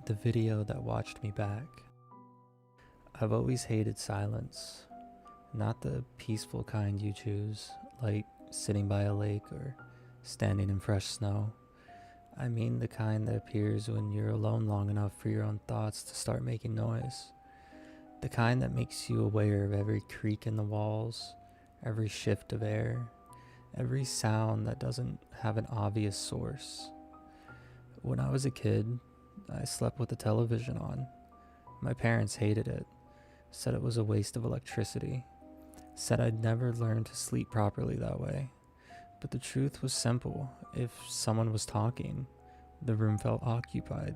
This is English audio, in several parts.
The video that watched me back. I've always hated silence, not the peaceful kind you choose, like sitting by a lake or standing in fresh snow. I mean the kind that appears when you're alone long enough for your own thoughts to start making noise. The kind that makes you aware of every creak in the walls, every shift of air, every sound that doesn't have an obvious source. When I was a kid, I slept with the television on. My parents hated it, said it was a waste of electricity, said I'd never learn to sleep properly that way. But the truth was simple. If someone was talking, the room felt occupied.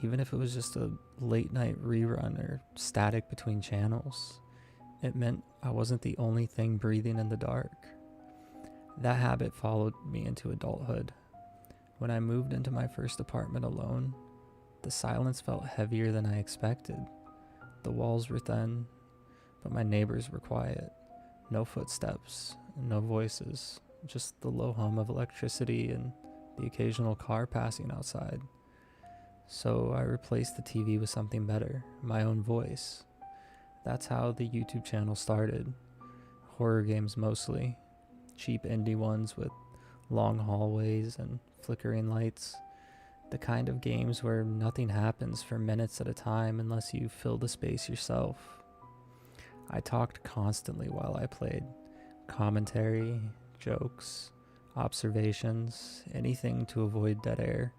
Even if it was just a late night rerun or static between channels, it meant I wasn't the only thing breathing in the dark. That habit followed me into adulthood. When I moved into my first apartment alone, the silence felt heavier than I expected. The walls were thin, but my neighbors were quiet. No footsteps, no voices, just the low hum of electricity and the occasional car passing outside. So I replaced the TV with something better, my own voice. That's how the YouTube channel started. Horror games mostly, cheap indie ones with long hallways and flickering lights. The kind of games where nothing happens for minutes at a time unless you fill the space yourself. I talked constantly while I played. Commentary, jokes, observations, anything to avoid dead air.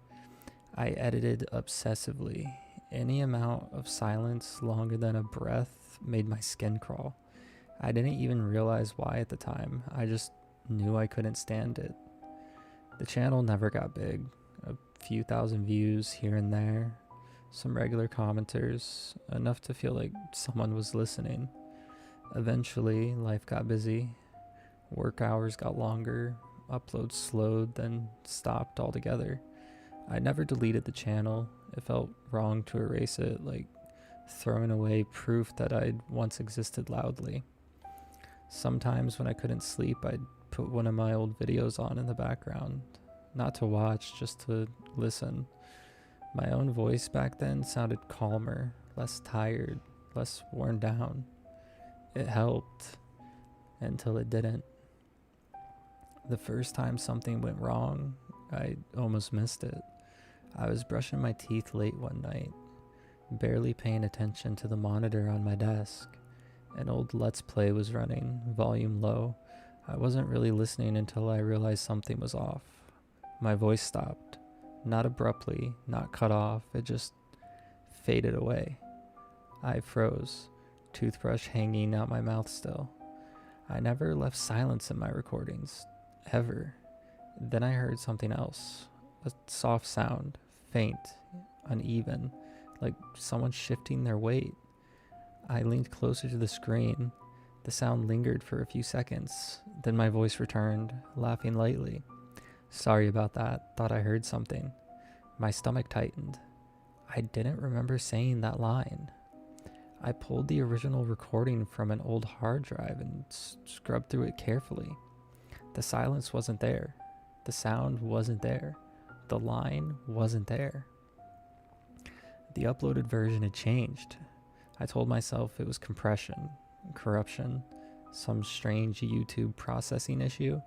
I edited obsessively. Any amount of silence longer than a breath made my skin crawl. I didn't even realize why at the time. I just knew I couldn't stand it. The channel never got big. A few thousand views here and there. Some regular commenters. Enough to feel like someone was listening. Eventually, life got busy. Work hours got longer. Uploads slowed, then stopped altogether. I never deleted the channel. It felt wrong to erase it, like throwing away proof that I'd once existed loudly. Sometimes when I couldn't sleep, I'd put one of my old videos on in the background. Not to watch, just to listen. My own voice back then sounded calmer, less tired, less worn down. It helped, until it didn't. The first time something went wrong, I almost missed it. I was brushing my teeth late one night, barely paying attention to the monitor on my desk. An old Let's Play was running, volume low. I wasn't really listening until I realized something was off. My voice stopped. Not abruptly, not cut off, it just faded away. I froze, toothbrush hanging out my mouth still. I never left silence in my recordings, ever. Then I heard something else. A soft sound, faint, uneven, like someone shifting their weight. I leaned closer to the screen. The sound lingered for a few seconds. Then my voice returned, laughing lightly. Sorry about that. Thought I heard something. My stomach tightened. I didn't remember saying that line. I pulled the original recording from an old hard drive and scrubbed through it carefully. The silence wasn't there. The sound wasn't there. The line wasn't there. The uploaded version had changed. I told myself it was compression, corruption, some strange YouTube processing issue.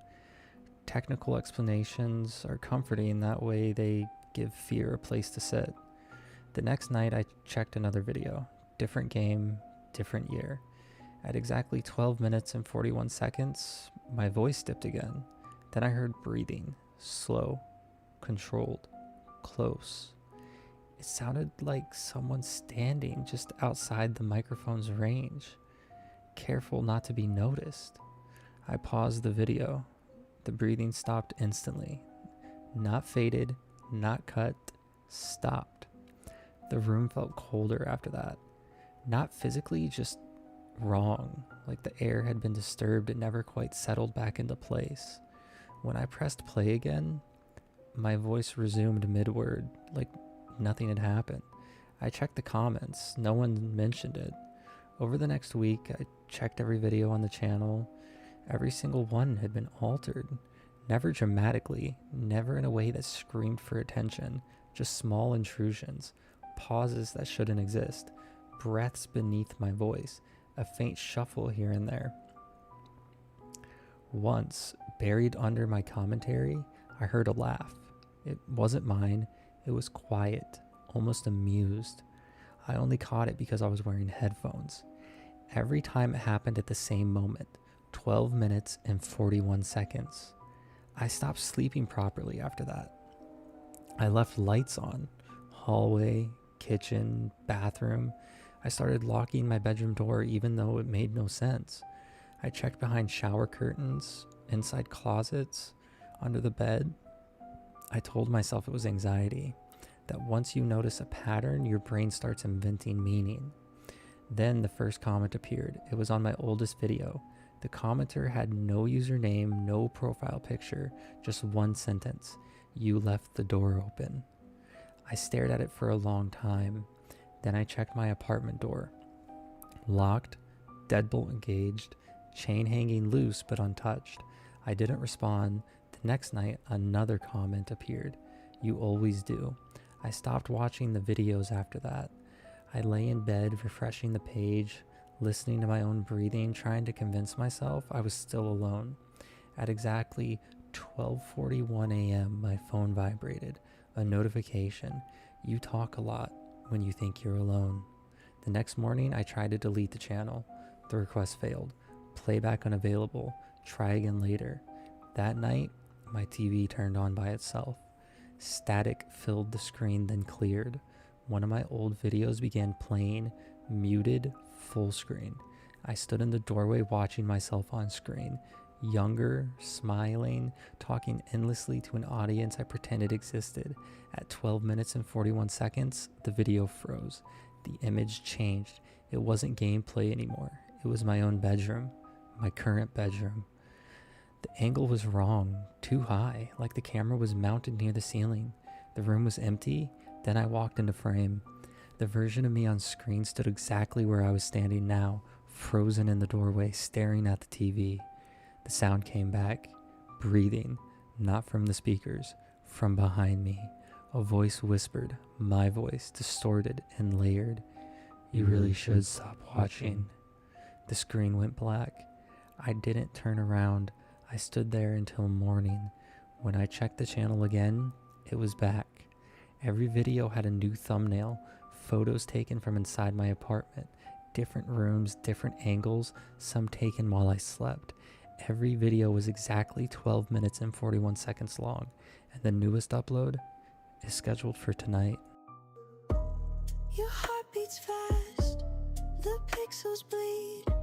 Technical explanations are comforting, that way they give fear a place to sit. The next night I checked another video. Different game, different year. At exactly 12 minutes and 41 seconds, my voice dipped again. Then I heard breathing, slow, controlled, close. It sounded like someone standing just outside the microphone's range, careful not to be noticed. I paused the video. The breathing stopped instantly. Not faded, not cut, stopped. The room felt colder after that. Not physically, just wrong, like the air had been disturbed and never quite settled back into place. When I pressed play again, my voice resumed mid-word, like nothing had happened. I checked the comments, no one mentioned it. Over the next week, I checked every video on the channel. Every single one had been altered. Never dramatically, never in a way that screamed for attention, Just small intrusions, pauses that shouldn't exist, breaths beneath my voice, a faint shuffle here and there. Once, buried under my commentary, I heard a laugh. It wasn't mine, it was quiet, almost amused. I only caught it because I was wearing headphones. Every time it happened at the same moment, 12 minutes and 41 seconds. I stopped sleeping properly after that. I left lights on, hallway, kitchen, bathroom. I started locking my bedroom door even though it made no sense. I checked behind shower curtains, inside closets, under the bed. I told myself it was anxiety, that once you notice a pattern, your brain starts inventing meaning. Then the first comment appeared. It was on my oldest video. The commenter had no username, no profile picture, just one sentence. You left the door open. I stared at it for a long time. Then I checked my apartment door. Locked, deadbolt engaged, chain hanging loose but untouched. I didn't respond. The next night, another comment appeared. You always do. I stopped watching the videos after that. I lay in bed, refreshing the page, listening to my own breathing, trying to convince myself I was still alone. At exactly 12:41 a.m., my phone vibrated. A notification. You talk a lot when you think you're alone. The next morning, I tried to delete the channel. The request failed. Playback unavailable. Try again later. That night, my TV turned on by itself. Static filled the screen, then cleared. One of my old videos began playing, muted, full screen. I stood in the doorway watching myself on screen, younger, smiling, talking endlessly to an audience I pretended existed. At 12 minutes and 41 seconds, the video froze. The image changed. It wasn't gameplay anymore. It was my own bedroom, my current bedroom. The angle was wrong, too high, like the camera was mounted near the ceiling. The room was empty. Then I walked into frame. The version of me on screen stood exactly where I was standing now, frozen in the doorway, staring at the TV. The sound came back, breathing, not from the speakers, from behind me. A voice whispered, my voice, distorted and layered. You really should stop watching. The screen went black. I didn't turn around. I stood there until morning. When I checked the channel again, it was back. Every video had a new thumbnail, photos taken from inside my apartment, different rooms, different angles, some taken while I slept. Every video was exactly 12 minutes and 41 seconds long, and the newest upload is scheduled for tonight. Your heart beats fast, the pixels bleed.